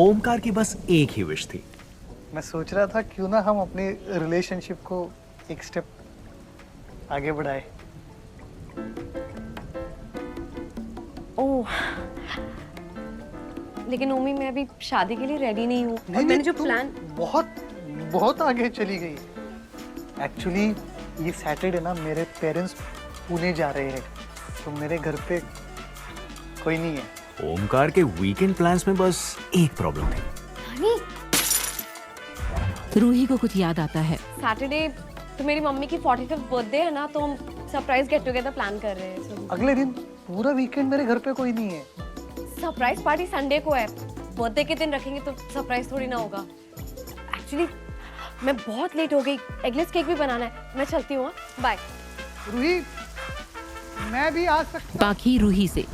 ओमकार की बस एक ही विश थी। मैं सोच रहा था क्यों ना हम अपनी रिलेशनशिप को एक स्टेप आगे बढ़ाए। ओह, लेकिन ओमी मैं अभी शादी के लिए रेडी नहीं हूँ। और मैंने जो प्लान बहुत आगे चली गई। एक्चुअली ये सैटरडे ना मेरे पेरेंट्स पुणे जा रहे हैं, तो मेरे घर पे कोई नहीं है। ओमकार के वीकेंड प्लान्स में बस एक प्रॉब्लम थी। नानी, रूही को कुछ याद आता है। सैटरडे तो मेरी मम्मी की 45th बर्थडे है ना, तो हम सरप्राइज गेट टुगेदर प्लान कर रहे हैं। So, अगले दिन पूरा वीकेंड मेरे घर पे कोई नहीं है। सरप्राइज पार्टी संडे को है, बर्थडे के दिन रखेंगे तो सरप्राइज थोड़ी ना होगा। एक्चुअली मैं बहुत लेट हो गई, एगलेस केक भी बनाना है। मैं चलती हूँ, बाय। रूही, मैं भी आ सकता। बाकी रूही से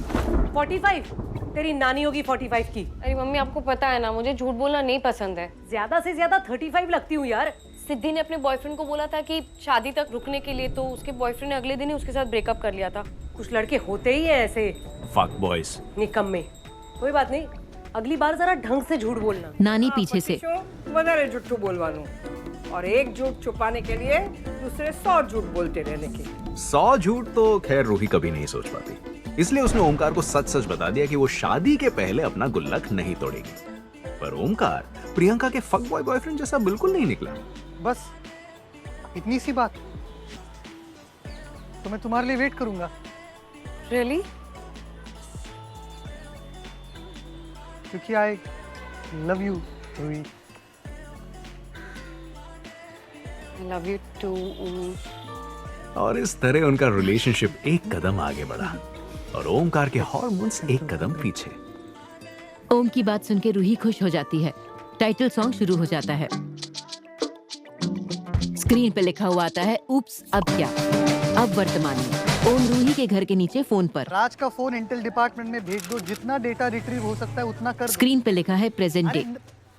45? तेरी नानी होगी 45 की। अरे मम्मी, आपको पता है ना मुझे झूठ बोलना नहीं पसंद है। ज्यादा से ज्यादा 35 लगती हूँ यार। सिद्धि ने अपने बॉयफ्रेंड को बोला था कि शादी तक रुकने के लिए, तो उसके बॉयफ्रेंड ने अगले दिन ही उसके साथ ब्रेकअप कर लिया था। कुछ लड़के होते ही हैं ऐसे फक बॉयज। निकम्मे। कोई बात नहीं, अगली बार जरा ढंग से झूठ बोलना। नानी पीछे से વધારે જુઠ્ઠું બોલવાનું और एक झूठ छुपाने के लिए दूसरे 100 झूठ बोलते रहने की। 100 झूठ तो खैर रूही कभी नहीं सोच पाती, इसलिए उसने ओमकार को सच सच बता दिया कि वो शादी के पहले अपना गुल्लक नहीं तोड़ेगी। पर ओमकार प्रियंका के फक बॉय बॉयफ्रेंड जैसा बिल्कुल नहीं निकला। बस इतनी सी बात, तो मैं तुम्हारे लिए वेट करूंगा। रियली? क्योंकि I love you Ruhi. Love you too. और इस तरह उनका रिलेशनशिप एक कदम आगे बढ़ा और ओमकार के हॉर्मोन्स एक कदम पीछे। ओम की बात सुन के रूही खुश हो जाती है। टाइटल सॉन्ग शुरू हो जाता है। स्क्रीन पे लिखा हुआ आता है, उप्स अब क्या। अब वर्तमान में ओम रूही के घर के नीचे फोन पर। राज का फोन इंटेल डिपार्टमेंट में भेज दो, जितना डेटा रिट्रीव हो सकता है उतना कर दो। स्क्रीन पे लिखा है प्रेजेंट डे।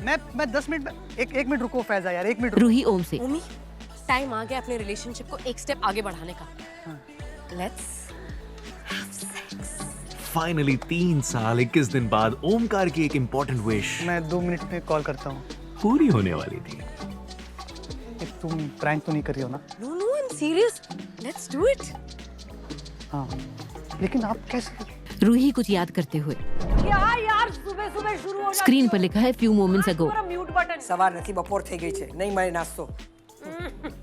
मैं 10 मिनट में एक मिनट रुको फैजा यार, एक मिनट। रूही ओम से ओमी, टाइम आ गया अपने रिलेशनशिप को एक स्टेप आगे बढ़ाने का। लेट्स फाइनली 3 साल 21 दिन बाद ओमकार की एक इंपॉर्टेंट विश मैं 2 मिनट में कॉल करता हूँ। पूरी होने वाली थी। तुम प्रैंक तो नहीं कर रही हो ना? No no, I am serious. Let's do it. हाँ, लेकिन आप कैसे? रूही कुछ याद करते हुए। क्या यार, सुबह सुबह शुरू हो स्क्रीन पर लिखा है few moments ago. Mute button. સવાર નથી બપોર થઈ ગઈ છે નહીં મળે નાસ્તો।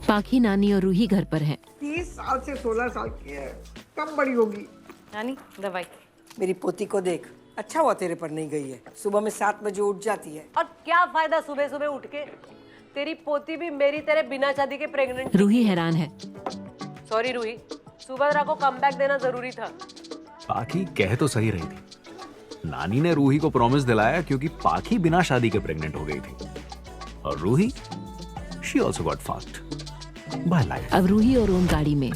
पाखी, नानी और रूही घर पर हैं। 30 साल से 16 साल की है, कब बड़ी होगी? नानी, दवाई। मेरी पोती को देख, अच्छा हुआ तेरे पर नहीं गई है। सुबह में 7 बजे उठ जाती है। और क्या फायदा सुबह सुबह उठ के? तेरी पोती भी मेरी तरह बिना शादी के प्रेग्नेंट। रूही हैरान है। सॉरी रूही, सुभद्रा को कमबैक देना जरूरी था। पाखी कह तो सही रही थी। नानी ने रूही को प्रॉमिस दिलाया क्योंकि पाखी बिना शादी के प्रेग्नेंट हो गई थी और Ruhi she also got fast by life. अब रूही और ओम गाड़ी में।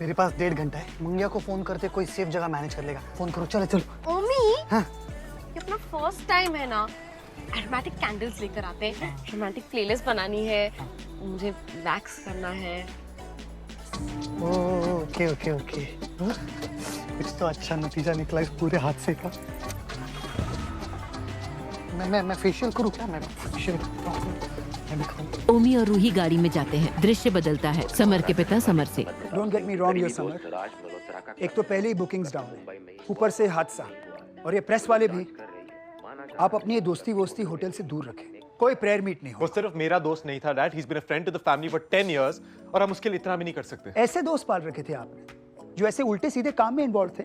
मेरे पास 1.5 घंटा है। मुंगिया को फोन करते कोई सेफ जगह मैनेज कर लेगा। फोन करो, चलो चलो। ओमी, हाँ? ये अपना फर्स्ट टाइम है ना, एरोमेटिक कैंडल्स लेकर आते हैं। रोमांटिक प्लेलिस्ट बनानी है, मुझे वैक्स करना है। ओके ओके ओके, कुछ तो अच्छा नतीजा निकला इस पूरे हादसे का। मैं फेशियल करूँ क्या? मैं फेशियल ओमी और रूही गाड़ी में जाते हैं। दृश्य बदलता है। समर के पिता समर से। Don't get me wrong your summer, एक तो पहले ही बुकिंग्स डाउन है, ऊपर से हादसा, और ये प्रेस वाले भी। आप अपनी ये दोस्ती वोस्ती होटल से दूर रखें। कोई प्रेयर मीट नहीं वो हो। सिर्फ मेरा दोस्त नहीं था dad, he is been a friend to the family for 10 years और हम उसके लिए इतना भी नहीं कर सकते। ऐसे दोस्त पाल रखे थे आपने जो ऐसे उल्टे सीधे काम में इन्वॉल्व थे।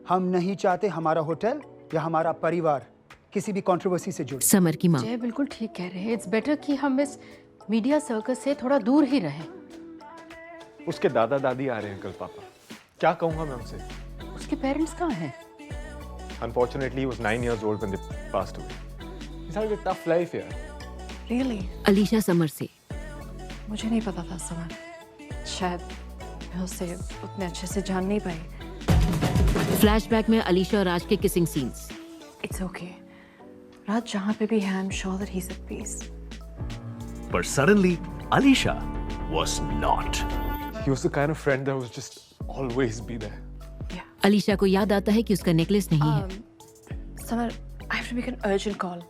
हम नहीं चाहते हमारा होटल या हमारा परिवार किसी भी कंट्रोवर्सी से जुड़े। समर की माँ। जय बिल्कुल ठीक कह रहे हैं। इट्स बेटर कि हम इस मीडिया सर्कस से थोड़ा दूर ही रहें। उसके दादा दादी आ रहे हैं कल पापा, क्या कहूंगा मैं उनसे? उसके पेरेंट्स कहाँ हैं? Unfortunately, he was 9 years old when they passed away. He's having a tough life here. Really? Alisha summer से। मुझे नहीं पता था समर, शायद मैं उसे उतने अच्छे से जान नहीं पाई। फ्लैशबैक में अलीशा और राज के kissing scenes. It's okay, Raj जहाँ पे भी है, I am sure that he is at peace. But suddenly, Alisha was not. He was the kind of friend that was just always be there. Alisha को याद आता है कि उसका नेकलेस नहीं है। Summer, I have have to make an urgent call.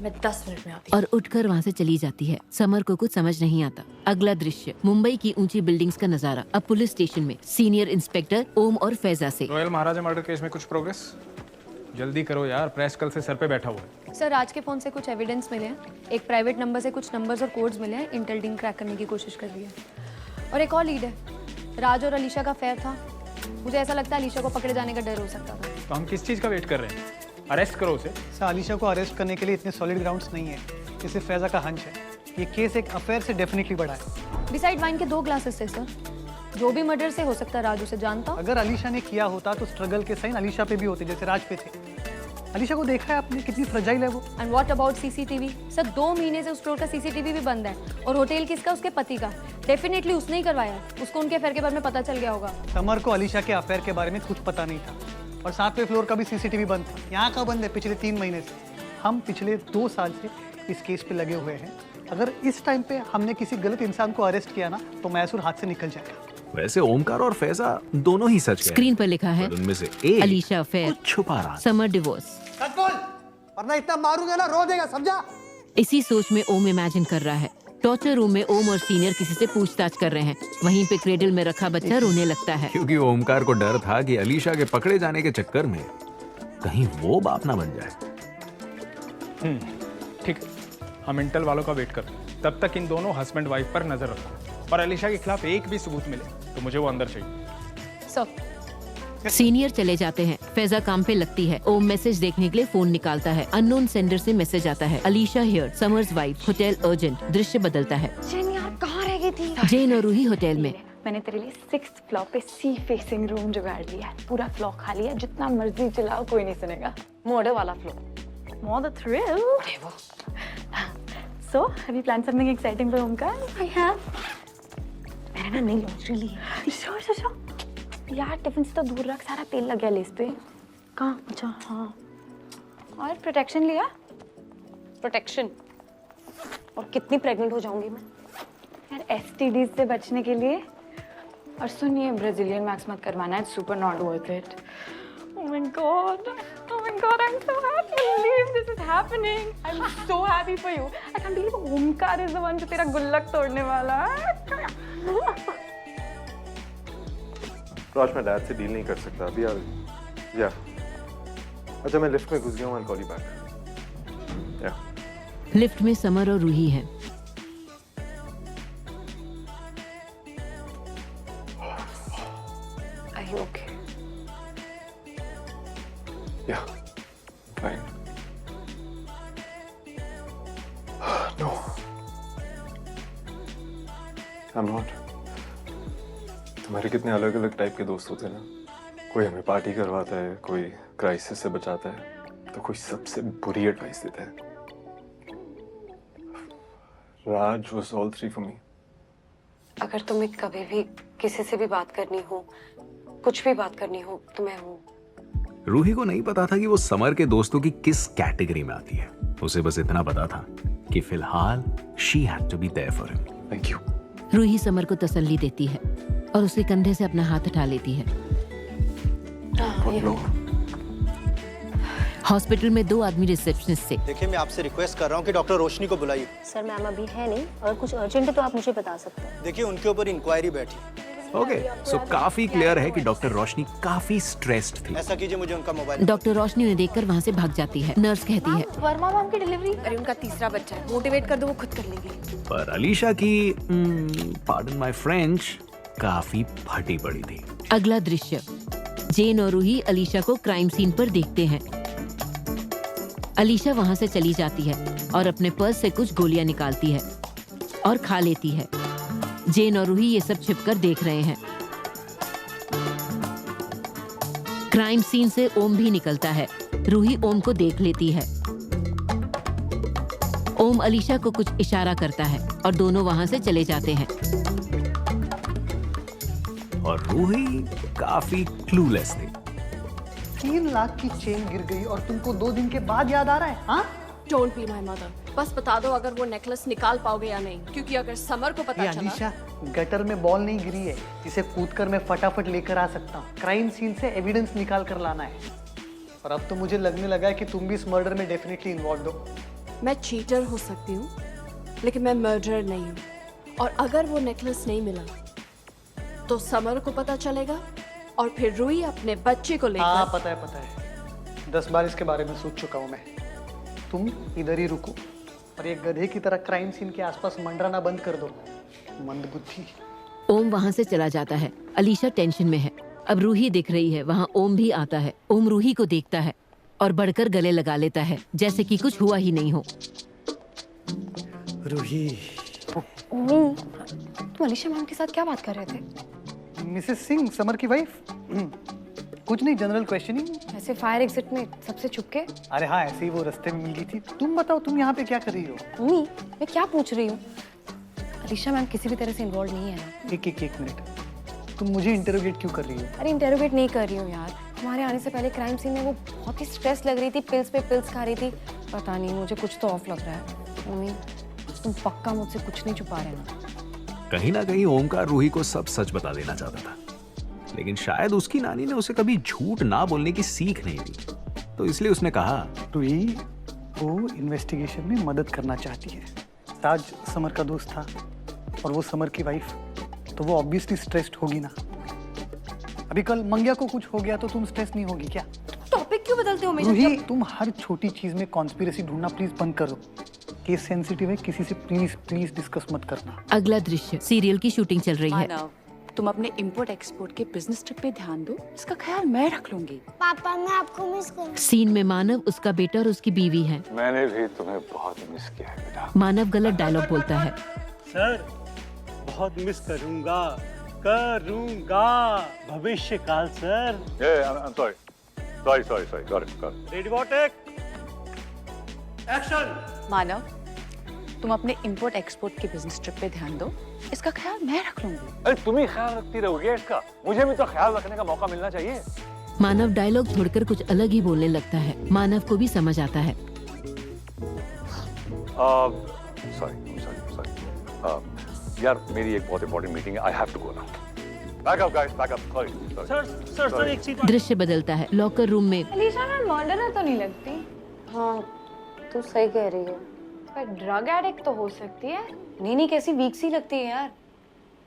मैं 10 minute में आती हूँ। और उठकर वहाँ से चली जाती है। समर को कुछ समझ नहीं आता। अगला दृश्य मुंबई की ऊंची बिल्डिंग्स का नजारा। अब पुलिस स्टेशन में सीनियर इंस्पेक्टर ओम और फैजा से। रॉयल महाराजा मर्डर केस में कुछ प्रोग्रेस? जल्दी करो यार, प्रेस कल से सर पे बैठा हुआ है। सर राज के फोन से कुछ एविडेंस मिले हैं। एक प्राइवेट नंबर से कुछ नंबर्स और कोड्स मिले हैं। इंटेल टीम क्रैक करने की कोशिश कर रही है। और एक और लीड है, राज और अलीशा का अफेयर था। मुझे ऐसा लगता है अलीशा को पकड़े जाने का डर हो सकता था। तो हम किस चीज़ का वेट कर रहे हैं? अरेस्ट करो उसे। सर आलिशा को अरेस्ट करने के लिए इतने सॉलिड ग्राउंड्स नहीं है। इसे फैजा का हंच है। ये केस एक अफेयर से डेफिनेटली बड़ा है। डिसाइड वाइन के 2 ग्लासेस थे सर। जो भी मर्डर से हो सकता है राज उसे जानता। अगर अलीशा ने किया होता तो स्ट्रगल के साइन अलीशा पे भी होते जैसे राज पे थे। अलीशा को देखा है आपने, कितनी फ्रजाइल है वो। And what about CCTV? Sir 2 महीने से उस फ्लोर का सीसीटीवी भी बंद है। और होटल किसका? उसके पति का। डेफिनेटली उसने ही करवाया। उसको उनके अफेयर के बारे में पता चल गया होगा। समर को अलीशा के अफेयर के बारे में कुछ पता नहीं था। और 7वें फ्लोर का भी सीसीटीवी बंद था। यहाँ का बंद है पिछले 3 महीने से। हम पिछले 2 साल से इस केस पे लगे हुए हैं। अगर इस टाइम पे हमने किसी गलत इंसान को अरेस्ट किया ना तो मैसूर हाथ से निकल जाएगा। वैसे ओमकार और फैजा दोनों ही सच कह रहे हैं। स्क्रीन पर लिखा है पर उनमें से एक अलीशा अफेयर, कुछ छुपा रहा था। Summer divorce. सच बोल, वरना इतना मारूंगा ना रो देगा, समझा? इसी सोच में ओम इमेजिन कर रहा है। टॉर्चर रूम में ओम और सीनियर किसी से पूछताछ कर रहे हैं। वहीं पे क्रेडल में रखा बच्चा रोने लगता है। क्योंकि ओमकार को डर था कि अलीशा के पकड़े जाने के चक्कर में कहीं वो बाप ना बन जाए। ठीक है, हम इंटेल वालों का वेट करते हैं। तब तक इन दोनों हस्बैंड वाइफ पर नजर रखो। और अलीशा के खिलाफ एक भी सबूत मिले तो मुझे वो अंदर चाहिए। सर सीनियर चले जाते हैं। फैजा काम पे लगती है। ओम मैसेज देखने के लिए फोन निकालता है। अननोन सेंडर से मैसेज आता है, Alisha here, summers wife, hotel urgent. दृश्य बदलता है। जेन यार कहाँ रह गई थी? जेन और रूही होटल में। मैंने तेरे लिए 6th फ्लोर पे सी फेसिंग रूम जुगाड़ लिया है। पूरा फ्लोर खाली है, जितना मर्जी चलाओ कोई नहीं सुनेगा। मॉडल वाला floor. More the thrill. So, have you planned something exciting for Omkar? I have. मैंने ना नई लॉन्ड्री ली है। Sure. यार टिफिन से तो दूर रख, सारा तेल लग गया लेस पे। कहाँ? अच्छा हाँ। और प्रोटेक्शन लिया? प्रोटेक्शन? और कितनी प्रेग्नेंट हो जाऊंगी मैं? यार STDs से बचने के लिए। और सुनिए, ब्राजीलियन मैक्स मत करवाना, it's super not worth it. Oh my god, I'm so happy to believe this is happening. I'm so happy for you. I can't believe Omkar is the one जो तेरा गुल्लक तोड़ने वाला है। राज, मैं डैड से डील नहीं कर सकता अभी या अच्छा, मैं लिफ्ट में घुस गया हूँ। I'll call you back. या लिफ्ट में समर और रूही हैं। Are you okay? या फाइन। No, I'm not. तुम्हारे कितने अलग अलग टाइप के दोस्त होते हैं ना। कोई हमें पार्टी करवाता है, कोई क्राइसिस से बचाता है, तो कोई सबसे बुरी एडवाइस देता है। राज was all 3 for me. अगर तुम्हें कभी भी किसी से भी बात करनी हो, कुछ भी बात करनी हो, तो मैं हूँ। रूही को नहीं पता था कि वो समर के दोस्तों की किस कैटेगरी में आती है। उसे बस इतना पता था कि फिलहाल she had to be there for him. Thank you. Ruhi Samar को तसल्ली देती है और उसके कंधे से अपना हाथ उठा लेती है। हॉस्पिटल में 2 आदमी रिसेप्शनिस्ट से। देखिए, मैं आपसे रिक्वेस्ट कर रहा हूँ कि डॉक्टर रोशनी को बुलाइए। सर मैम अभी है नहीं, और कुछ अर्जेंट है तो आप मुझे बता सकते हैं। देखिए, उनके ऊपर इंक्वायरी बैठी। ओके, सो काफी क्लियर है कि डॉक्टर रोशनी काफी स्ट्रेस्ड थी। ऐसा कीजिए, मुझे उनका मोबाइल। डॉक्टर रोशनी उन्हें देखकर वहाँ से भाग जाती है। नर्स कहती है, वर्मा मैम की डिलीवरी। अरे उनका तीसरा बच्चा है, मोटिवेट कर दो, वो खुद कर लेंगे। पर अलीशा की पार्डन माय फ्रेंच काफी फटी पड़ी थी। अगला दृश्य, जेन और रूही अलीशा को क्राइम सीन पर देखते हैं। अलीशा वहाँ से चली जाती है और अपने पर्स से कुछ गोलियां निकालती है और खा लेती है। जेन और रूही ये सब छिपकर देख रहे हैं। क्राइम सीन से ओम भी निकलता है। रूही ओम को देख लेती है। ओम अलीशा को कुछ इशारा करता है और दोनों वहां से चले जाते हैं। और रूही काफी क्लूलेस थी। 3 लाख की चेन गिर गई और तुमको 2 दिन के बाद याद आ रहा है? हाँ, डोंट बी माय मदर। बस बता दो अगर वो नेकलेस निकाल पाओगे या नहीं, क्योंकि अगर समर को पता चला। अलीशा, गटर में बॉल नहीं गिरी है जिसे कूदकर मैं फटाफट लेकर आ सकता हूँ। क्राइम सीन से एविडेंस निकाल कर लाना है। और अब तो मुझे लगने लगा है कि तुम भी इस मर्डर में डेफिनेटली इन्वॉल्व हो। मैं चीटर हो सकती हूँ लेकिन मैं मर्डरर नहीं हूँ। और अगर वो नेकलेस नहीं मिला तो समर को पता चलेगा और फिर रूही अपने बच्चे को हाँ लेकर। पता है 10 बार इसके बारे में सोच चुका हूँ मैं। तुम इधर ही रुको और एक गधे की तरह क्राइम सीन के आसपास मंडराना बंद कर दो, मंदबुद्धि। ओम वहाँ से चला जाता है। अलीशा टेंशन में है। अब रूही दिख रही है, वहाँ ओम भी आता है। ओम रूही को देखता है और बढ़कर गले लगा लेता है जैसे कि कुछ हुआ ही नहीं हो। रूही, तुम अलीशा मैम के साथ क्या बात कर रहे थे? मिसेस सिंह, समर की वाइफ। कुछ नहीं, जनरल क्वेश्चनिंग। ऐसे फायर एग्जिट में सबसे छुप के? अरे हाँ, ऐसे ही वो रास्ते में मिली थी। तुम बताओ, तुम यहाँ पे क्या कर रही हो? मम्मी, मैं क्या पूछ रही हूँ? अलीशा मैम किसी भी तरह से इन्वॉल्व नहीं है ना? एक मिनट, तुम मुझे इंटरोगेट क्यों कर रही हो? अरे इंटरोगेट नहीं कर रही हूँ यार। हमारे आने से पहले क्राइम सीन में वो बहुत ही स्ट्रेस लग रही थी, पिल्स पे पिल्स खा रही थी। पता नहीं, मुझे कुछ तो ऑफ लग रहा है। मम्मी, तुम पक्का मुझसे कुछ नहीं छुपा रहे ना? कहीं ना कहीं ओमकार रूही को सब सच बता देना चाहता था, लेकिन शायद उसकी नानी ने उसे कभी झूठ ना बोलने की सीख नहीं दी, तो इसलिए उसने कहा। रूही वो इन्वेस्टिगेशन में मदद करना चाहती है। ताज समर का दोस्त था और वो समर की वाइफ, तो वो ऑब्वियसली स्ट्रेस्ड होगी ना। अभी कल मंग्या को कुछ हो गया तो तुम स्ट्रेस नहीं होगी क्या? टॉपिक क्यों बदलते हो हमेशा? रूही, तुम हर छोटी चीज में कॉन्स्पिरेसी ढूंढना प्लीज बंद करो। केस सेंसिटिव है, किसी से प्लीज डिस्कस मत करना। अगला दृश्य, सीरियल की शूटिंग चल रही है। तुम अपने इंपोर्ट एक्सपोर्ट के बिजनेस ट्रिप पे ध्यान दो, इसका ख्याल मैं रख लूंगी। पापा, मैं आपको मिस करूँ। सीन में मानव, उसका बेटा और उसकी बीवी है। मैंने भी तुम्हें बहुत मिस किया है बेटा। मानव गलत डायलॉग बोलता है। सर, बहुत मिस करूंगा भविष्य काल sir. Sorry. Ready for take action. Manav, तुम अपने इंपोर्ट एक्सपोर्ट के बिजनेस ट्रिप पे ध्यान दो, इसका ख्याल मैं रख लूंगी। अरे तुम ही ख्याल रखती रहोगी इसका, मुझे भी तो ख्याल रखने का मौका मिलना चाहिए। मानव डायलॉग छोड़कर कुछ अलग ही बोलने लगता है। मानव को भी समझ आता है। सॉरी यार, मेरी एक बहुत इंपॉर्टेंट मीटिंग है, I have to go now. Back up guys, back up. Sir एक चीज। दृश्य बदलता है। लॉकर रूम में अलीशा मैम मर्डरर तो नहीं लगती। हाँ, तू सही कह रही है। पर ड्रग एडिक्ट तो हो सकती है। नहीं, कैसी वीक सी लगती है यार।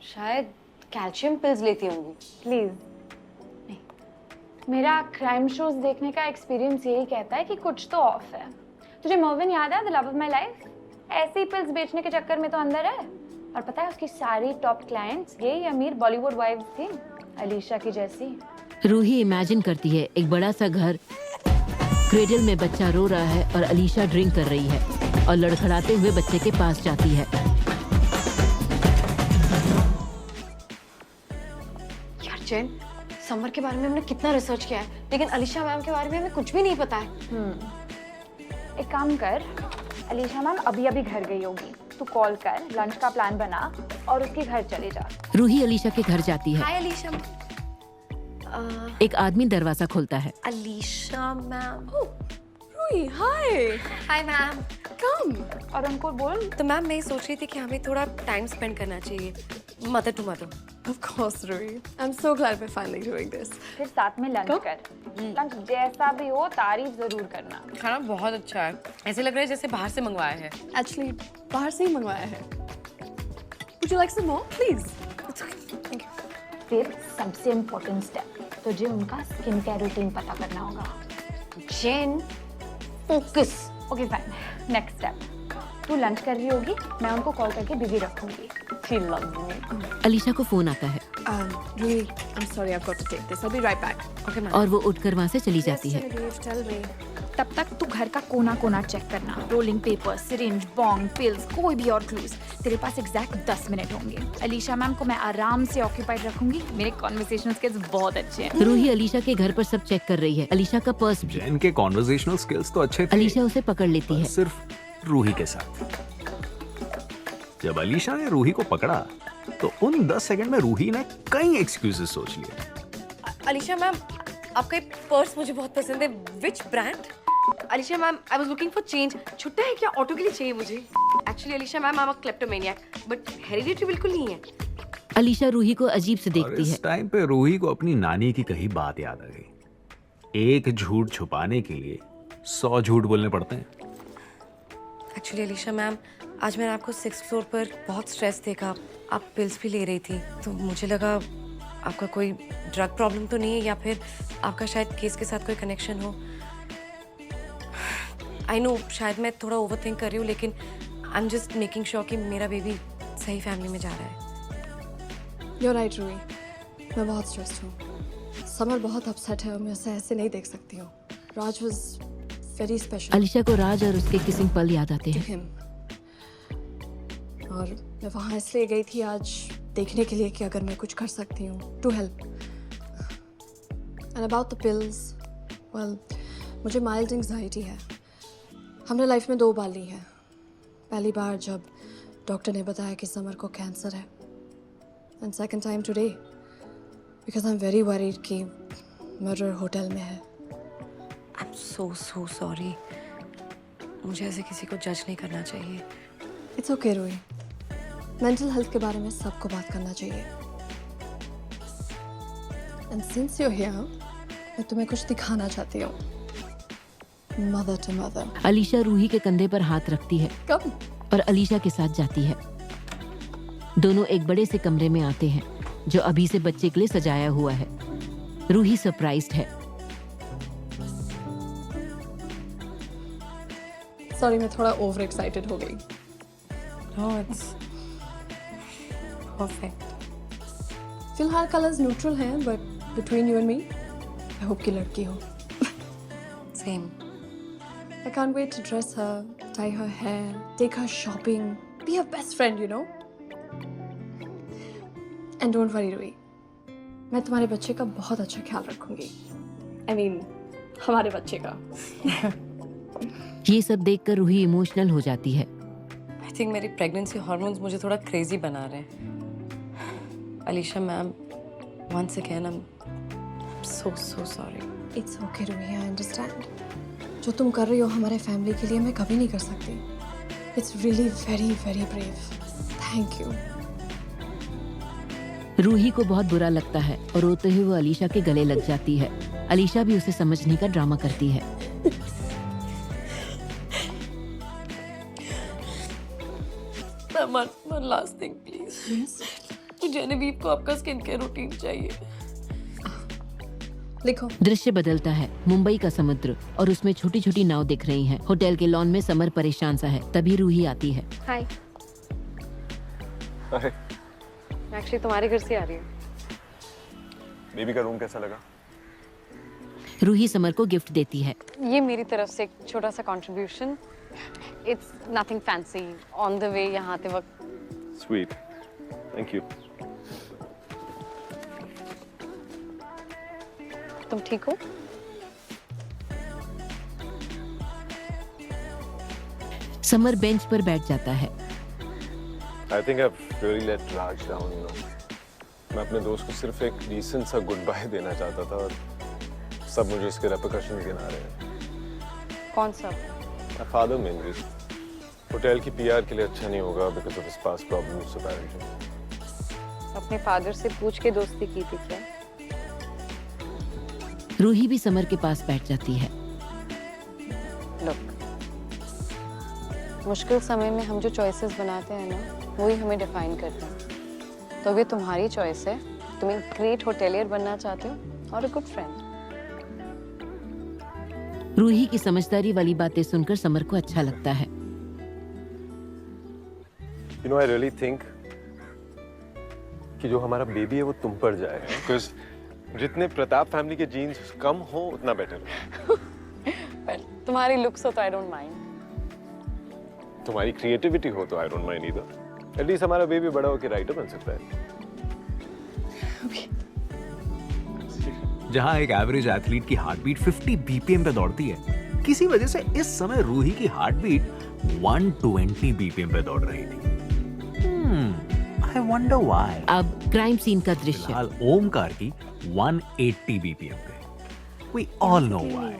शायद कैल्शियम पिल्स लेती होंगी। प्लीज नहीं, मेरा क्राइम शोज देखने का एक्सपीरियंस यही कहता है कि कुछ तो ऑफ है। तुझे मर्विन याद है, the love of my life? ऐसी पिल्स बेचने के चक्कर में तो अंदर है। और पता है उसकी सारी टॉप क्लाइंट्स यही अमीर बॉलीवुड वाइफ्स थी, अलीशा की जैसी। रूही इमेजिन करती है एक बड़ा सा घर, क्रेडल में बच्चा रो रहा है और अलीशा ड्रिंक कर रही है और लड़खड़ाते हुए बच्चे के पास जाती है। यार जैन, समर के बारे में हमने कितना रिसर्च किया है, लेकिन अलीशा मैम के बारे में हमें कुछ भी नहीं पता है। एक काम कर, अलीशा मैम अभी घर गई होगी, तू कॉल कर, लंच का प्लान बना और उसके घर चले जा। रूही अलीशा के घर जाती है। हाय अलीशा। एक आदमी दरवाजा खोलता है। अलीशा मैम। रूही, हाय। हाय मैम, कम। और उनको बोल। तो मैम मैं सोच रही थी कि हमें थोड़ा टाइम स्पेंड करना चाहिए, mother to mother. Of course, Ruhi. I'm so glad we're finally doing this. फिर साथ में लंच कर। लंच जैसा भी हो तारीफ जरूर करना। खाना बहुत अच्छा है, ऐसे लग रहा है जैसे बाहर से मंगवाया है। Actually, बाहर से ही मंगवाया है। Would you like some more, please? Thank you. फिर सबसे इम्पोर्टेंट स्टेप, तुझे उनका स्किन केयर रूटीन पता करना होगा। जेन, focus. Okay fine, next step, तू लंच कर रही होगी, मैं उनको कॉल करके बिजी रखूंगी। She loves me. अलीशा को फोन आता है। Ruhi, I'm sorry, I've got to take this. I'll be right back. Okay ma'am. और वो उठकर वहाँ से चली जाती है। Tell me. तब तक तू घर का कोना कोना चेक करना, rolling paper, syringe, Bong, pills, कोई भी और क्लूज। तेरे पास एग्जैक्ट 10 मिनट होंगे। अलीशा मैम को मैं आराम से ऑक्यूपाइड रखूंगी, मेरे कॉन्वर्सेशन स्किल्स बहुत अच्छे हैं। रूही अलीशा के घर पर सब चेक कर रही है। अलीशा का पर्स भी। जैन के कॉन्वर्सेशनल स्किल्स तो अच्छे थे, अलीशा उसे पकड़ लेती है। सिर्फ रूही के साथ। जब अलीशा ने रूही को पकड़ा तो उन 10 सेकंड में रूही ने कई एक्सक्यूजेस सोच लिए। अलीशा मैम, आपका ये पर्स मुझे बहुत पसंद है। Which brand? Alisha ma'am, I was looking for change. छुट्टा है क्या? ऑटो के लिए चाहिए मुझे। Actually Alisha ma'am, I am a kleptomaniac, but hereditary बिल्कुल नहीं है। अलीशा रूही को अजीब से और देखती है। इस टाइम पे रूही को अपनी नानी की कही बात याद आ गई। एक झूठ छुपाने के लिए 100 झूठ बोलने पड़ते हैं। एक्चुअली अलीशा मैम, आज मैंने आपको 6th फ्लोर पर बहुत स्ट्रेस देखा। आप पिल्स भी ले रही थी, तो मुझे लगा आपका कोई ड्रग प्रॉब्लम तो नहीं है, या फिर आपका शायद केस के साथ कोई कनेक्शन हो। आई नो शायद मैं थोड़ा ओवर थिंक कर रही हूँ, लेकिन I am just making sure कि मेरा बेबी सही फैमिली में जा रहा है। You're right, Ruhi. मैं बहुत स्ट्रेस्ड हूँ। समर बहुत अपसेट है और मैं उसे ऐसे नहीं देख सकती हूँ। राज was very special अलीशा को राज और उसके किसिंग पल याद आते to हैं। him। और मैं वहाँ इसलिए गई थी आज देखने के लिए कि अगर मैं कुछ कर सकती हूँ to help। And about the pills, well, मुझे mild anxiety है। हमने लाइफ में 2 बार ली है। पहली बार जब डॉक्टर ने बताया कि समर को कैंसर है, and second time today because I'm very worried कि मर्डर होटल में है। I am so sorry. मुझे ऐसे किसी को जज नहीं करना चाहिए। It's okay Ruhi, mental health के बारे में सबको बात करना चाहिए। एंड सिंस यू हियर, मैं तुम्हें कुछ दिखाना चाहती हूँ। Mother to mother. Alisha Ruhi के कंधे पर हाथ रखती है कब? और अलीशा के साथ जाती है। दोनों एक बड़े से कमरे में आते हैं जो अभी से बच्चे के लिए सजाया हुआ है। रूही सरप्राइज्ड है। सॉरी, मैं थोड़ा ओवर एक्साइटेड हो गई। No, it's perfect. फिलहाल कलर्स न्यूट्रल हैं, but between you and me I hope की लड़की हो। Same. I can't wait to dress her, tie her hair, take her shopping, be her best friend, you know? And don't worry, Ruhi, मैं तुम्हारे बच्चे का बहुत अच्छा ख्याल रखूंगी। I mean, हमारे बच्चे का। ये सब देखकर रूही इमोशनल हो जाती है। आई थिंक मेरी प्रेगनेंसी हार्मोन्स मुझे थोड़ा क्रेजी बना रहे हैं। Alisha ma'am, once again I am so sorry. It's okay, Ruhi, I understand. जो तुम कर रही हो हमारे फैमिली के लिए मैं कभी नहीं कर सकती। It's really very very brave. Thank you. Ruhi को बहुत बुरा लगता है और रोते हुए वो अलीशा के गले लग जाती है। अलीशा भी उसे समझने का ड्रामा करती है। One last thing, please. Yes. जेनेविव को आपका स्किन केयर रूटीन चाहिए। लिखो। दृश्य बदलता है। मुंबई का समुद्र और उसमें छोटी छोटी नाव दिख रही हैं। होटल के लॉन में समर परेशान सा है। तभी रूही आती है। हाय। अरे मैं एक्चुअली तुम्हारे घर से आ रही हूँ। बेबी का रूम कैसा लगा? रूही समर को गिफ्ट देती है। ये मेरी तरफ से एक छोटा सा contribution. It's nothing fancy. On the way यहाँ आते वक्त। Sweet, thank you. तुम ठीक हो? समर बेंच पर बैठ जाता है। I think I've really let Raj down, you know. मैं अपने दोस्त को सिर्फ एक डिसेंट सा गुड बाय देना चाहता था और सब मुझे इसके रेपरकशन गिना रहे हैं। कौन सा? My father mainly. होटल की पीआर के लिए अच्छा नहीं होगा because of his past problems apparently. अपने फादर से पूछ के दोस्ती की थी क्या? रूही भी समर के पास बैठ जाती है। Look, मुश्किल समय में हम जो चॉइसेस बनाते हैं ना, वही हमें डिफाइन करते हैं। तो ये तुम्हारी चॉइस है। तुम एक ग्रेट होटेलियर बनना चाहते हो और अ गुड फ्रेंड। रूही की समझदारी वाली बातें सुनकर समर को अच्छा लगता है। You know, I really think कि जो हमारा बेबी है वो तुम पर जाए, because जितने प्रताप फैमिली के जीन्स कम हो उतना बेटर है। Well, तुम्हारी लुक्स हो तो आई डोंट माइंड। तुम्हारी क्रिएटिविटी हो तो I don't mind either. At least हमारा बेबी बड़ा होकर राइटर बन सकता है। जहां एक एवरेज एथलीट की हार्ट बीट 50 बीपीएम पे दौड़ती है, किसी वजह से इस समय रूही की हार्ट बीट 120 बीपीएम पे दौड़ रही थी। I wonder why. अब क्राइम सीन का दृश्य। फिलहाल ओमकार की 180 बीपीएम पे। We all know why.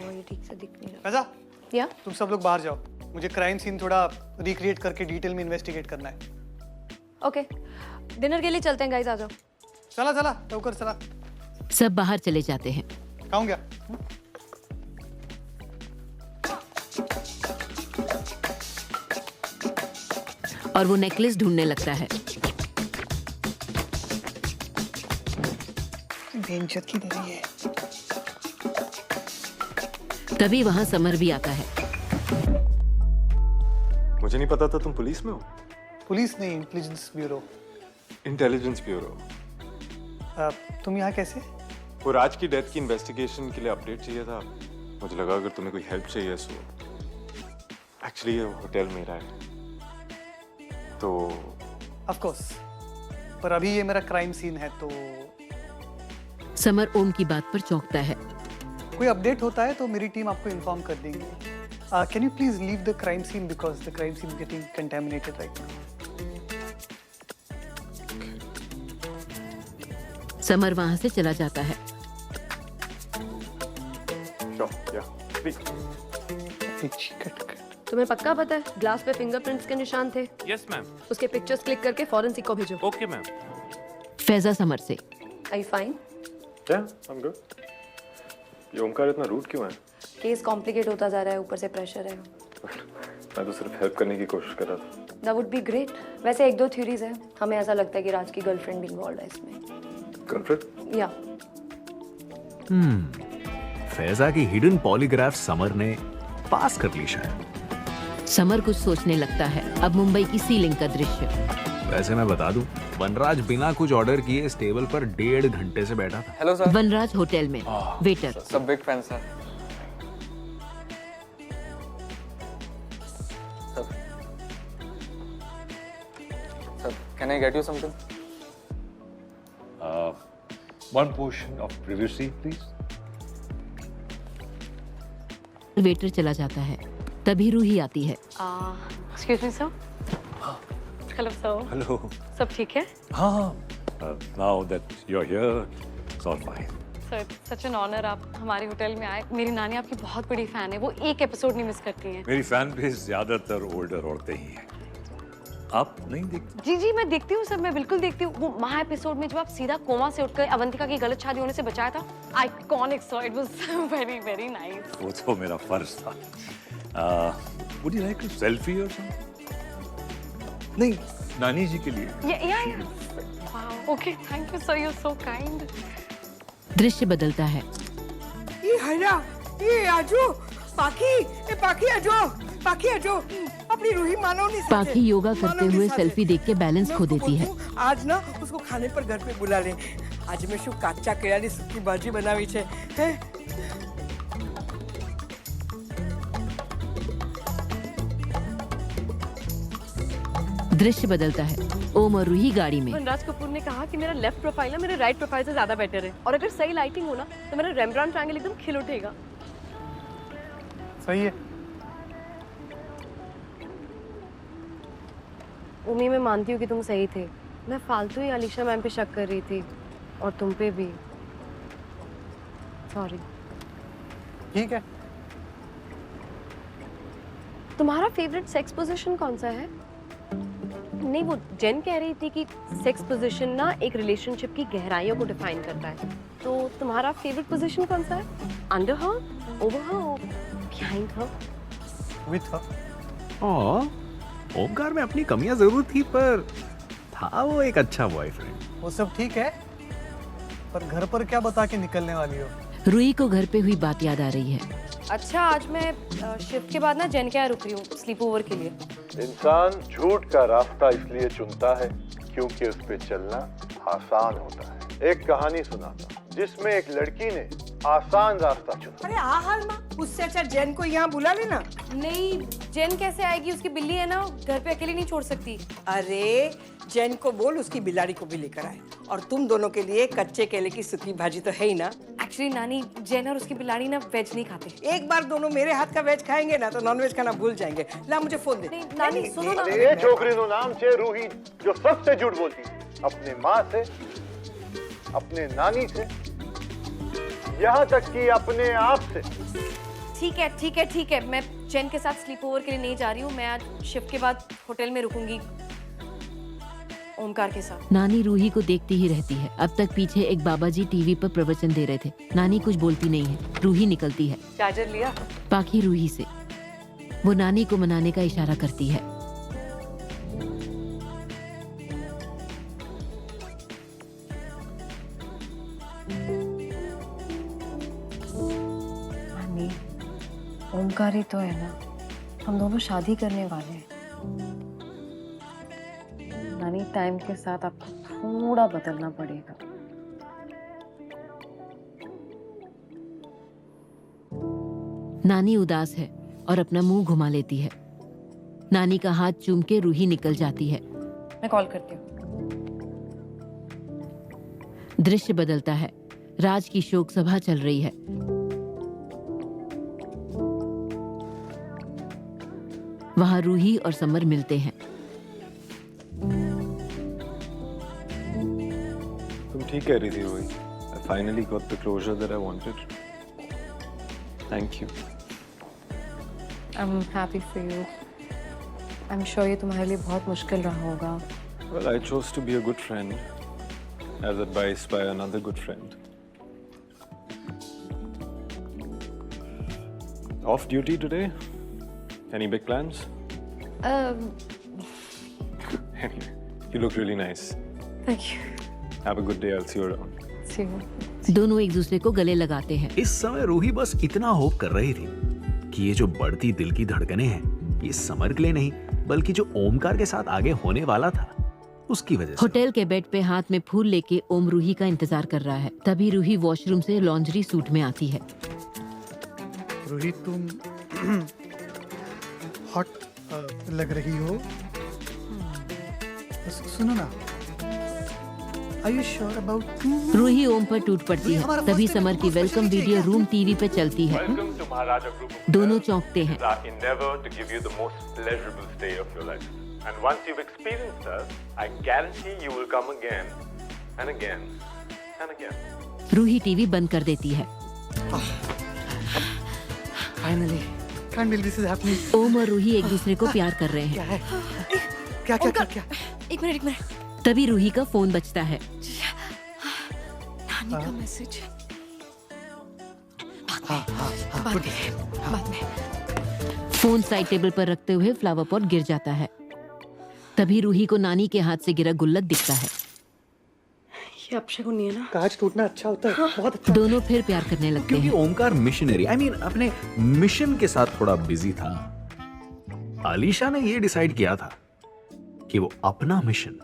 रजा, या? तुम सब लोग बाहर जाओ। मुझे क्राइम सीन थोड़ा रिक्रिएट करके डिटेल में इन्वेस्टिगेट करना है। ओके, डिनर के लिए चलते हैं गाइस, आ जाओ। चला चला लवकर चला। सब बाहर चले जाते हैं। खाऊं क्या? और वो नेकलेस ढूंढने लगता है। बेइज्जत की दरी है। तभी वहाँ समर भी आता है। मुझे नहीं पता था तुम पुलिस में हो। पुलिस नहीं, इंटेलिजेंस ब्यूरो। Intelligence bureau. तुम यहाँ कैसे? वो राज की डेथ की इन्वेस्टिगेशन के लिए अपडेट चाहिए था। मुझे लगा अगर तुम्हें कोई हेल्प चाहिए सो एक्चुअली ये होटल मेरा है तो। ऑफ कोर्स, पर अभी ये मेरा क्राइम सीन है तो। समर ओम की बात पर चौंकता है। कोई अपडेट होता है तो मेरी टीम आपको इन्फॉर्म कर देंगी। Can you please leave the crime scene because the crime scene getting contaminated right now. Samar वहाँ से चला जाता है। तुम्हें पक्का पता है ग्लास पे फिंगरप्रिंट्स के निशान थे? Yes ma'am. उसके पिक्चर्स क्लिक करके फॉरेंसिक को भेजो। Okay ma'am. फैजा समर से। Are you fine? क्या? I am good. ये ओमकार इतना रूड क्यों है? केस कॉम्प्लिकेट होता जा रहा है, ऊपर से प्रेशर है। मैं तो सिर्फ हेल्प करने की कोशिश कर रहा था। That would be great. वैसे एक दो थ्योरीज है, हमें ऐसा लगता है कि राज की गर्लफ्रेंड भी इन्वॉल्व है इसमें। गर्लफ्रेंड? या फैजा की हिडन पॉलीग्राफ समर ने पास कर ली शायद। समर कुछ सोचने लगता है। अब मुंबई की सीलिंग का दृश्य। वैसे मैं बता दूं, वनराज बिना कुछ ऑर्डर किए इस टेबल पर 1.5 घंटे से बैठा था। Hello sir. वनराज होटल में वेटर। सब big fan sir. Sir, can I get you something? One portion of privacy, please. Waiter चला जाता है। तभी रूही आती है। Excuse me sir. Hello sir. Hello. सब ठीक है? हाँ। Now that you're here, it's all fine. Sir, such an honour आप हमारे होटल में आए। मेरी नानी आपकी बहुत बड़ी फैन है, वो एक एपिसोड नहीं मिस करती हैं। मेरी फैन बेस ज्यादातर ओल्डर औरतें ही हैं। आप नहीं देखती? जी जी मैं देखती हूँ सर, मैं बिल्कुल देखती हूँ। वो महा एपिसोड में जब आप सीधा कोमा से उठकर अवंतिका की गलत शादी होने से बचाया था, iconic sir, it was very very nice. वो तो मेरा फर्ज था। Would you like a selfie or something? नहीं, नानी जी के लिए। या wow, okay, thank you sir, you are so kind. दृश्य बदलता है। ये हरा, ये आजो, पाखी आजो, अपनी रूही मानो नहीं सकते। पाखी योगा करते हुए सेल्फी देख के बैलेंस खो देती है। आज ना उसको खाने पर घर पे बुला ले। आज मैं शू काचा केळानी सुकी भाजी बनावी छे। हैं? दृश्य बदलता है। ओम और रूही गाड़ी में। वनराज कपूर ने कहा कि मेरा लेफ्ट प्रोफाइल ना मेरे राइट प्रोफाइल से ज्यादा बेटर है, और अगर सही लाइटिंग हो ना तो मेरा रेम्ब्रांड ट्रायंगल एकदम खिल उठेगा। सही है। उम्मीद मैं मानती हूँ कि तुम सही थे। मैं फालतू ही अलीशा मैम पे शक कर रही थी, और तुम पे भी। सॉरी। ठीक है। तुम्हारा फेवरेट सेक्स पोजीशन कौन सा है? नहीं, वो जेन कह रही थी कि सेक्स पोजीशन ना एक रिलेशनशिप की गहराइयों को डिफाइन करता है। तो तुम्हारा फेवरेट पोजीशन कौन सा है? Under her, over her, behind her, with her? Omkar में अपनी कमियां जरूर थी, पर था वो एक अच्छा बॉयफ्रेंड। वो सब ठीक है, पर घर पर क्या बता के निकलने वाली हो? रूही को घर पे हुई बात याद आ रही है। अच्छा, आज मैं शिफ्ट के बाद ना जेन के यहाँ रुक रही हूँ स्लीप ओवर के लिए। इंसान झूठ का रास्ता इसलिए चुनता है क्योंकि उस पे चलना आसान होता है। एक कहानी सुनाता हूं, जिसमें एक लड़की ने आसान रास्ता चुना। अरे हाल में उससे अच्छा जैन को यहाँ बुला लेना। नहीं, जेन कैसे आएगी? उसकी बिल्ली है ना, घर पे अकेली नहीं छोड़ सकती। अरे जैन को बोल उसकी बिलाड़ी को भी लेकर आए, और तुम दोनों के लिए कच्चे केले की सूखी भाजी तो है ही ना। एक्चुअली नानी, जैन और उसकी बिलाड़ी ना वेज नहीं खाते। एक बार दोनों मेरे हाथ का वेज खाएंगे ना तो नॉन वेज खाना भूल जाएंगे। ला मुझे फोन दे। नानी सुनो ना। ये छोकरी नो नाम छे रूही, जो सबसे झूठ बोलती है, अपने माँ से, अपने नानी से, यहाँ तक कि अपने आप से। ठीक है, मैं जेन के साथ स्लीप ओवर के लिए नहीं जा रही हूँ। मैं आज शिफ्ट के बाद होटल में रुकूंगी ओमकार के साथ। नानी रूही को देखती ही रहती है। अब तक पीछे एक बाबा जी टीवी पर प्रवचन दे रहे थे। नानी कुछ बोलती नहीं है। रूही निकलती है। चार्जर लिया? पाखी रूही से। वो नानी को मनाने का इशारा करती है। ओमकार ही तो है ना, हम दोनों शादी करने वाले हैं। नानी, टाइम के साथ आपको थोड़ा बदलना पड़ेगा। नानी उदास है और अपना मुंह घुमा लेती है। नानी का हाथ चूम के रूही निकल जाती है। मैं कॉल करती हूँ। दृश्य बदलता है। राज की शोक सभा चल रही है। वहां रूही और समर मिलते हैं। तुम ठीक कह रही थी रोही। I finally got the closure that I wanted. Thank you. I'm happy for you. I'm sure ये तुम्हारे लिए बहुत मुश्किल रहा होगा। Well, I chose to be a good friend, as advised by another good friend. Off duty today? Any big plans? Anyway, you look really nice. Thank you. Have a good day. I'll see you around. See you. दोनों एक दूसरे को गले लगाते हैं। इस समय रूही बस इतना होप कर रही थी कि ये जो बढ़ती दिल की धड़कनें हैं, ये समर के लिए नहीं बल्कि जो ओमकार के साथ आगे होने वाला था उसकी वजह से। होटल के बेड पे हाथ में फूल लेके ओम रूही का इंतजार कर रहा है। तभी रूही वॉशरूम से लॉन्ड्री सूट में आती है। रूही, तुम हॉट लग रही हो। सुनो ना, Are you sure about? Ruhi ओम पर टूट पड़ती है। तभी समर की वेलकम वीडियो रूम टीवी पे चलती है। दोनों चौंकते हैं। Our endeavor to give you the most pleasurable stay of your life. And once you've experienced us, I guarantee you will come again and again and again. Ruhi TV बंद कर देती है। Finally, can't believe this is happening. ओम और रूही एक दूसरे को प्यार कर रहे क्या हैं। है? क्या? एक मिनट। तभी रूही का फोन बजता है। नानी का मैसेज। बाद में। फोन साइड टेबल पर रखते हुए फ्लावर पॉट गिर जाता है। तभी रूही को नानी के हाथ से गिरा गुल्लक दिखता है। ये अपशगुन नहीं है ना? कांच टूटना अच्छा होता है। बहुत अच्छा। दोनों फिर प्यार करने लगते क्योंकि हैं। ओमकार मिशनरी अपने मिशन के साथ थोड़ा बिजी था। अलीशा ने ये डिसाइड किया था कि वो अपना मिशन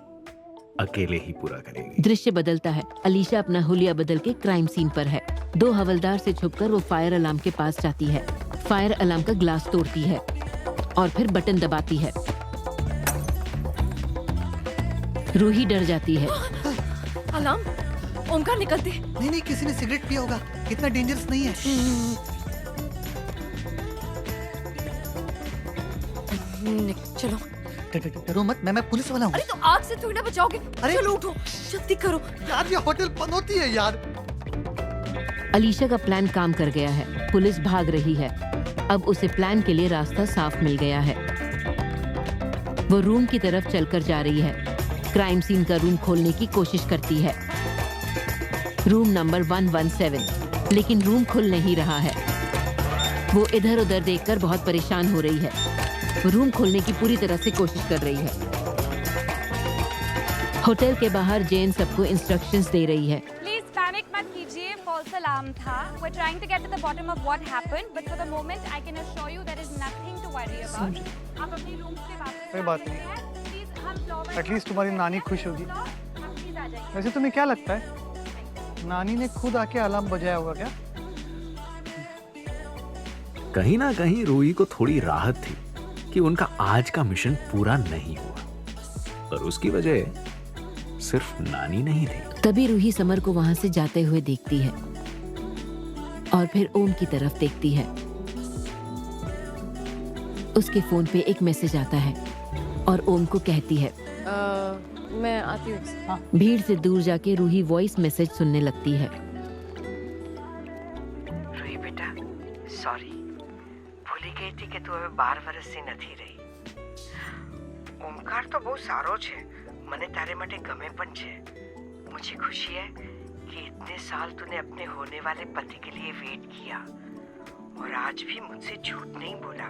अकेले ही पूरा करेगी। दृश्य बदलता है। अलीशा अपना हुलिया बदल के क्राइम सीन पर है। दो हवलदार से छुपकर वो फायर अलार्म के पास जाती है। फायर अलार्म का ग्लास तोड़ती है और फिर बटन दबाती है। रूही डर जाती है। अलार्म? ओमकार निकलते। नहीं, किसी ने सिगरेट पिया होगा। इतना डेंजरस नहीं है। चलो। डरो मत, मैं पुलिस वाला हूँ। अरे तो आग से थोड़ी ना बचाओगे। अरे चलो उठो, जल्दी करो। यार ये होटल बंद होती है यार। अलीशा का प्लान काम कर गया है। पुलिस भाग रही है। अब उसे प्लान के लिए रास्ता साफ मिल गया है। वो रूम की तरफ चलकर जा रही है। क्राइम सीन का रूम खोलने की कोशिश करती है। रूम नंबर 117, लेकिन रूम खुल नहीं रहा है। वो इधर उधर देखकर बहुत परेशान हो रही है। वो रूम खोलने की पूरी तरह से कोशिश कर रही है। होटल के बाहर जेन सबको इंस्ट्रक्शंस दे रही है। प्लीज पैनिक मत कीजिए, फॉल्स अलार्म था। We are trying to get to the bottom of what happened, but for the moment I can assure you there is nothing to worry about. आप अपनी रूम से वापस कोई बात नहीं। प्लीज हम फ्लोर एटलीस्ट तुम्हारी नानी खुश होगी। प्लीज आ जाइए। वैसे तुम्हें क्या लगता है, नानी ने खुद आके अलार्म बजाया होगा क्या? कहीं ना कहीं रूही को थोड़ी राहत थी कि उनका आज का मिशन पूरा नहीं हुआ, और उसकी वजह सिर्फ नानी नहीं थी। तभी रूही समर को वहां से जाते हुए देखती है और फिर ओम की तरफ देखती है। उसके फोन पे एक मैसेज आता है और ओम को कहती है मैं आती हूँ। भीड़ से दूर जाके रूही वॉइस मैसेज सुनने लगती है। रूही बेटा, सॉरी, भूली गई थी कि तू હવે 12 વર્ષથી નથી રહી। ઓમકાર તો બહુ સારો છે, મને તારે માટે ગમે પણ છે। मुझे खुशी है कि इतने साल तूने अपने होने वाले पति के लिए वेट किया और आज भी मुझसे झूठ नहीं बोला।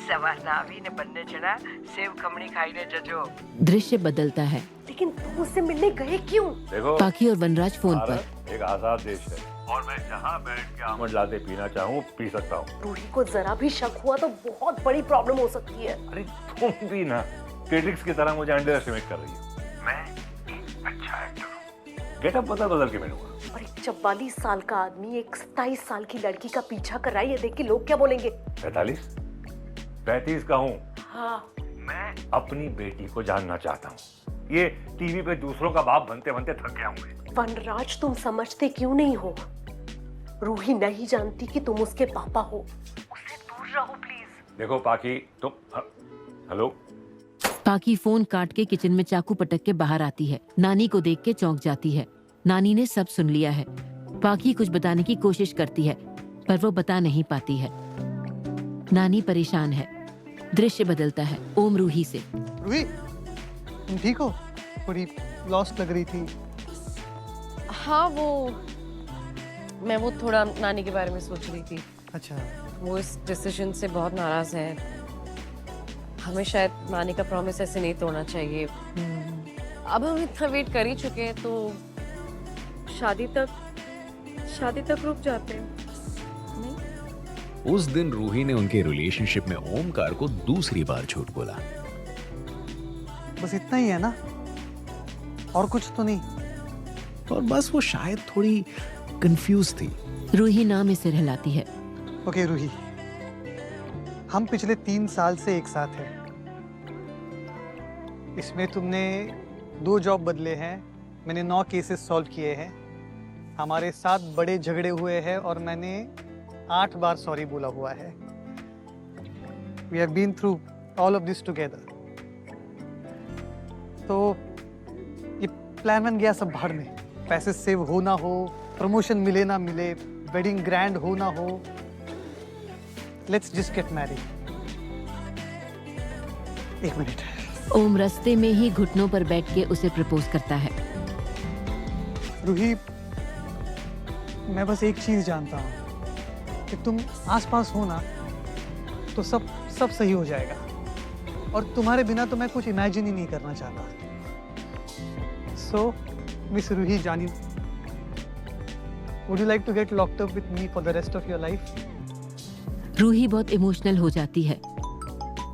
सवारना आवी ने बन्ने जणा सेव खमणी खाईने जजो। दृश्य बदलता है। लेकिन तुम उससे मिलने गए क्यों? देखो, पाखी और वनराज फोन पर। भारत एक आजाद देश है। और मैं जहाँ बैठ के आमद लाते पीना चाहूँ पी सकता हूँ। रूही को जरा भी शक हुआ तो बहुत बड़ी प्रॉब्लम हो सकती है। अरे तुम भी ना क्रिटिक्स की तरह मुझे अंडर एस्टिमेट कर रही हो। मैं एक अच्छा एक्टर हूँ, गेटअप बदल के मिलूंगा। और एक 44 साल का आदमी एक 27 साल की लड़की का पीछा कर रहा है, ये देख के लोग क्या बोलेंगे? 35 का हूँ। हाँ। मैं अपनी बेटी को जानना चाहता हूँ। ये टीवी पे दूसरों का बाप बनते बनते थक गया हूँ मैं। वनराज, तुम समझते क्यों नहीं हो? रूही नहीं जानती कि तुम उसके पापा हो। उससे दूर रहो प्लीज। देखो पाकी, तुम हेलो। पाकी फोन काट के किचन में चाकू पटक के बाहर आती है। नानी को देख के चौंक जाती है। नानी ने सब सुन लिया है। पाकी कुछ बताने की कोशिश करती है पर वो बता नहीं पाती है। नानी परेशान है। दृश्य बदलता है ओम रूही से। रूही, तुम ठीक हो? थोड़ी लॉस्ट लग रही थी। हाँ, मैं वो थोड़ा नानी के बारे में सोच रही थी। अच्छा। वो इस डिसीजन से बहुत नाराज है। हमें शायद नानी का प्रॉमिस ऐसे नहीं तोड़ना चाहिए। अब हम इतना वेट कर ही चुके हैं तो शादी तक रुक जाते हैं। उस दिन रूही ने उनके रिलेशनशिप में ओमकार को दूसरी बार झूठ बोला। बस इतना ही है ना, और कुछ तो नहीं? और बस वो शायद थोड़ी कंफ्यूज थी। रूही नाम में सिर हिलाती है। ओके रूही, हम पिछले 3 साल से एक साथ हैं। इसमें तुमने 2 जॉब बदले हैं, मैंने 9 केसेस सॉल्व किए हैं, हमारे 7 बड़े झगड़े हुए हैं और मैंने 8 बार सॉरी बोला हुआ है। We have been through all of this together. तो ये प्लान बन गया सब भाड़ में। पैसे सेव हो ना हो, प्रमोशन मिले ना मिले, वेडिंग ग्रैंड हो ना हो, let's just get married. 1 minute. Om रास्ते में ही घुटनों पर बैठ के उसे प्रपोज करता है। रूही, मैं बस एक चीज जानता हूँ कि तुम आसपास हो ना तो सब सही हो जाएगा, और तुम्हारे बिना तो मैं कुछ इमेजिन ही नहीं करना चाहता। सो मिस रूही जानी, would you like to get locked up with me for the rest of your life? Ruhi बहुत इमोशनल हो जाती है।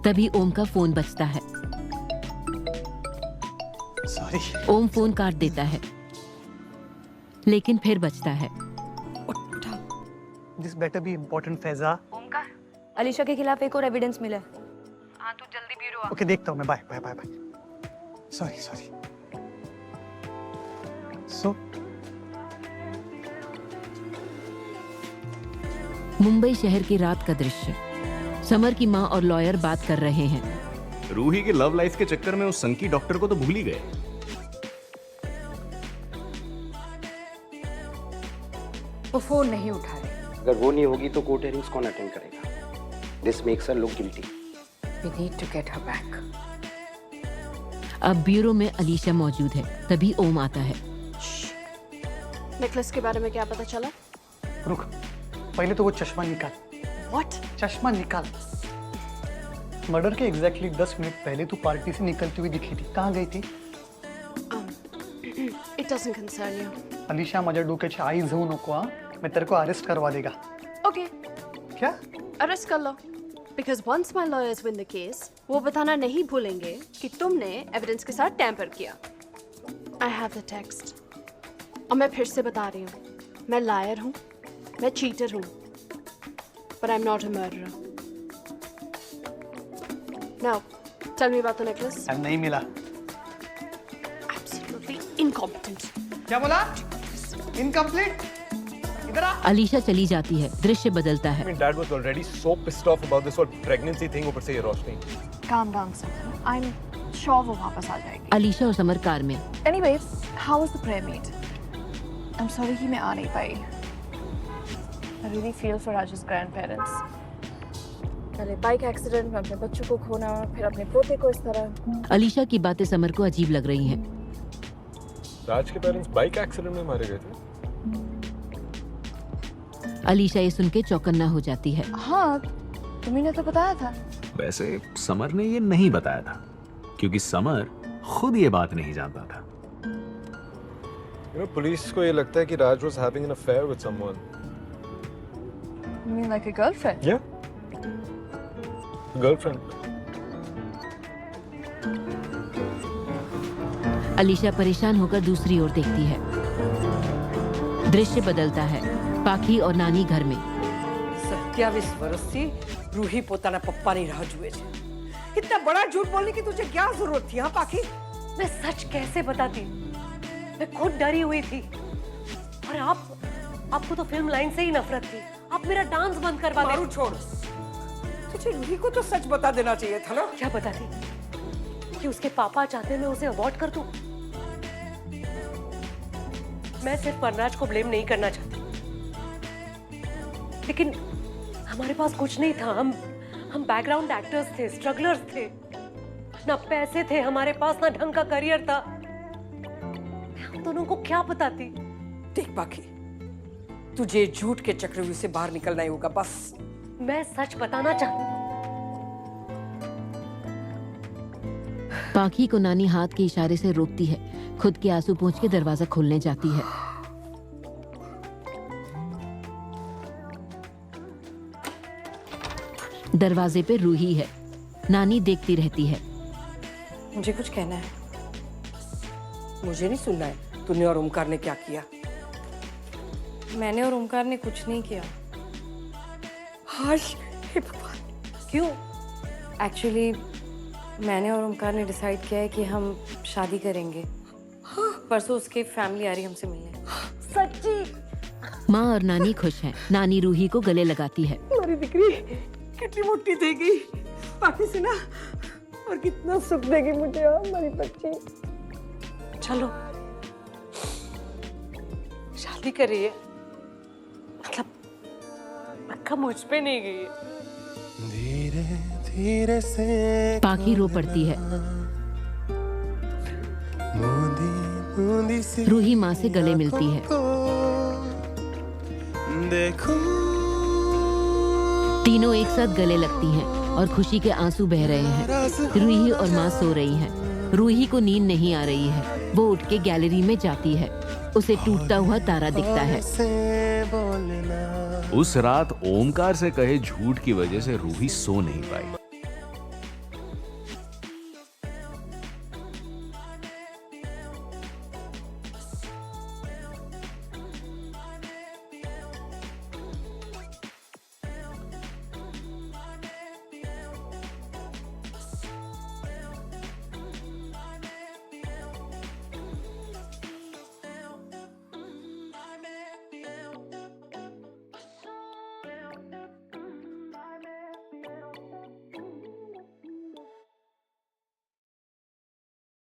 तभी ओम का फोन बजता है। सॉरी। ओम फोन काट देता है लेकिन फिर बजता है। This better be important Faiza. Omkar, Alisha के खिलाफ एक और एविडेंस मिला है। हाँ, तू जल्दी ब्यूरो आ। ओके, देखता हूँ मैं। Bye bye bye bye. Sorry. So Mumbai शहर की रात का दृश्य। समर की माँ और लॉयर बात कर रहे हैं। रूही के लव लाइफ के चक्कर में उस संकी डॉक्टर को तो भूल ही गए। वो फोन नहीं उठा रहे। अगर वो नहीं होगी तो कोर्ट हियरिंग्स कौन अटेंड करेगा? This makes her look guilty. We need to get her back. अब ब्यूरो में अलीशा मौजूद है। तभी ओम आता है। नेकलेस के बारे में क्या पता चला? रुक, पहले तो वो चश्मा निकाल। What? चश्मा निकाल। मर्डर के एग्जैक्टली 10 मिनट पहले तू पार्टी से निकलती हुई दिखी थी। कहाँ गई थी? It doesn't concern you. Alisha माझ्या डोक्याची आई जाऊ नको हा, मैं तेरे को अरेस्ट करवा देगा। Okay, क्या? अरेस्ट कर लो। Because once my lawyers win the case, वो बताना नहीं भूलेंगे कि तुमने एविडेंस के साथ टैम्पर किया। I have the text. और मैं फिर से बता रही हूँ, मैं लायर हूँ, मैं चीटर हूँ, but I'm not a murderer. Now, tell me about the necklace. नहीं मिला। Absolutely incompetent. क्या बोला? Incomplete? इधर आ। अलीशा चली जाती है। दृश्य बदलता है। Dad was already so pissed off about this whole pregnancy thing. ऊपर से ये रोशनी। Calm down, sir. I'm sure वो वापस आ जाएगी। अलीशा और समर कार में। Anyways, how was the prayer meet? I'm sorry कि मैं आ नहीं पाई। I really feel for Raj's grandparents. पहले बाइक एक्सीडेंट में अपने बच्चों को खोना, फिर अपने पोते को इस तरह। अलीशा की बातें समर को अजीब लग रही हैं। राज के पेरेंट्स बाइक एक्सीडेंट में मारे गए थे। अलीशा ये सुन के चौकन्ना हो जाती है। हाँ, तुम्हें तो बताया था। वैसे समर ने ये नहीं बताया था क्योंकि समर खुद ये बात नहीं जानता था। You know, पुलिस को ये लगता है कि राज was having an affair with someone. You mean like a girlfriend? Yeah. Girlfriend. Alisha परेशान होकर दूसरी ओर देखती है। दृश्य बदलता है। पाखी और नानी घर में। 27 વર્ષથી રૂહી પોતાના પપ્પાની રાહ જુએ છે। इतना बड़ा झूठ बोलने की तुझे क्या जरूरत थी? हाँ पाखी, मैं सच कैसे बताती? मैं खुद डरी हुई थी। और आपको तो फिल्म लाइन से ही नफरत थी। आप मेरा डांस बंद करवा दे। मारू छोड़। तुझे रूही को तो सच बता देना चाहिए था ना। क्या बताती? कि उसके पापा चाहते मैं उसे अवॉइड कर दूं? मैं सिर्फ वनराज को ब्लेम नहीं करना चाहती, लेकिन हमारे पास कुछ नहीं था। हम बैकग्राउंड एक्टर्स थे, स्ट्रगलर्स थे। ना पैसे थे हमारे पास, ना ढंग का करियर था। हम दोनों को क्या बताती? देख पाखी, तुझे झूठ के चक्रव्यूह से बाहर निकलना ही होगा बस। मैं सच बताना चाहती। पाखी को नानी हाथ के इशारे से रोकती है। खुद के आंसू पोंछ के दरवाजा खोलने जाती है। दरवाजे पे रूही है। नानी देखती रहती है। मुझे कुछ कहना है। मुझे नहीं सुनना है तूने और ओमकार ने क्या किया। मैंने और ओमकार ने कुछ नहीं किया। हाश, हे भगवान, क्यों? एक्चुअली मैंने और ओमकार ने डिसाइड किया है कि हम शादी करेंगे। परसों उसकी फैमिली आ रही हमसे मिलने। सच्ची? माँ और नानी खुश हैं। नानी रूही को गले लगाती है। हमारी दिकरी कितनी मोटी देगी पाखी से ना, और कितना सुख देगी मुझे हमारी बच्ची। चलो शादी कर रही है, मतलब पक्का मुझ पे नहीं गई है। धीरे धीरे से पाखी रो पड़ती है। रूही माँ से गले मिलती है। तीनों एक साथ गले लगती हैं और खुशी के आंसू बह रहे हैं। रूही और माँ सो रही हैं। रूही को नींद नहीं आ रही है। वो उठ के गैलरी में जाती है। उसे टूटता हुआ तारा दिखता है। उस रात ओमकार से कहे झूठ की वजह से रूही सो नहीं पाई।